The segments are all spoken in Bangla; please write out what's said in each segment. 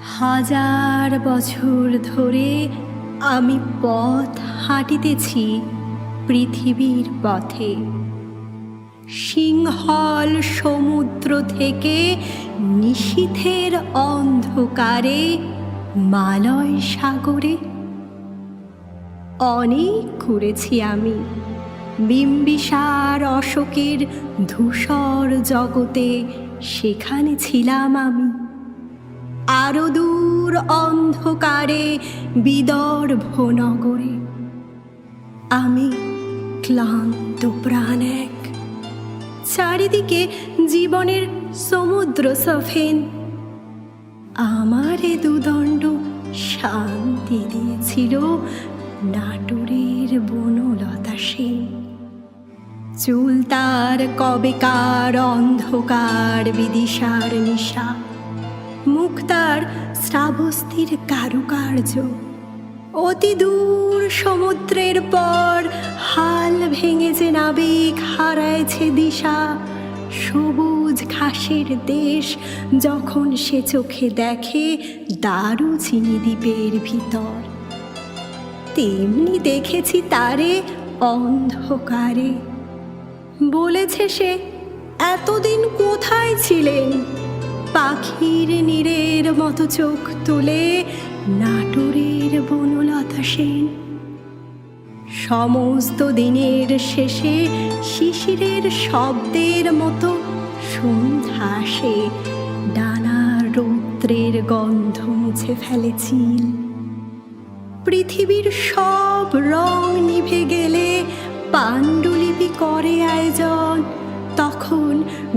হাজার বছর ধরে আমি পথ হাঁটিতেছি পৃথিবীর পথে। সিংহল সমুদ্র থেকে নিশীথের অন্ধকারে মালয় সাগরে। অনেক ঘুরেছি আমি বিম্বিসার অশোকের ধূসর জগতে, সেখানে ছিলাম আমি। আরো দূর অন্ধকারে বিদর্ভ নগরে আমি ক্লান্ত প্রাণ এক। চারিদিকে জীবনের সমুদ্র সফেন। আমার এ দুদণ্ড শান্তি দিয়েছিল নাটোরের বনলতা সেন। চুল তার কবেকার অন্ধকার বিদিশার নিশা, মুখ তার শ্রাবস্তির কারুকার্য। অতি দূর সমুদ্রের পর হাল ভেঙে যে নাবিক হারাইছে দিশা। সবুজ ঘাসের দেশ যখন সে চোখে দেখে দারুচিনি দ্বীপের ভিতর, তেমনি দেখেছি তারে অন্ধকারে। বলেছে সে, এতদিন কোথায় ছিলেন? পাখির নীড়ের মতো চোখ তুলে নাটোরের বনলতা সেন। সমস্ত দিনের শেষে শিশিরের শব্দের মতো সন্ধ্যা আসে। ডানার রৌদ্রের গন্ধ মুছে ফেলে চিল। পৃথিবীর সব রং নিভে গেলে পাণ্ডুলিপি করে আয়োজন। তখন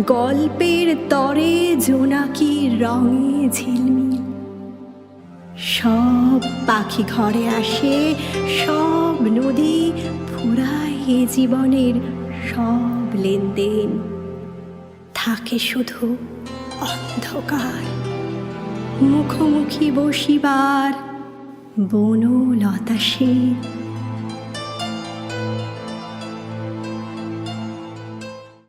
গল্পের তরে জোনাকির রঙে ঝিলমিল। সব পাখি ঘরে আসে, সব নদী ফুরায় এ জীবনের সব লেনদেন। থাকে শুধু অন্ধকার, মুখোমুখি বসিবার বনলতা সেন।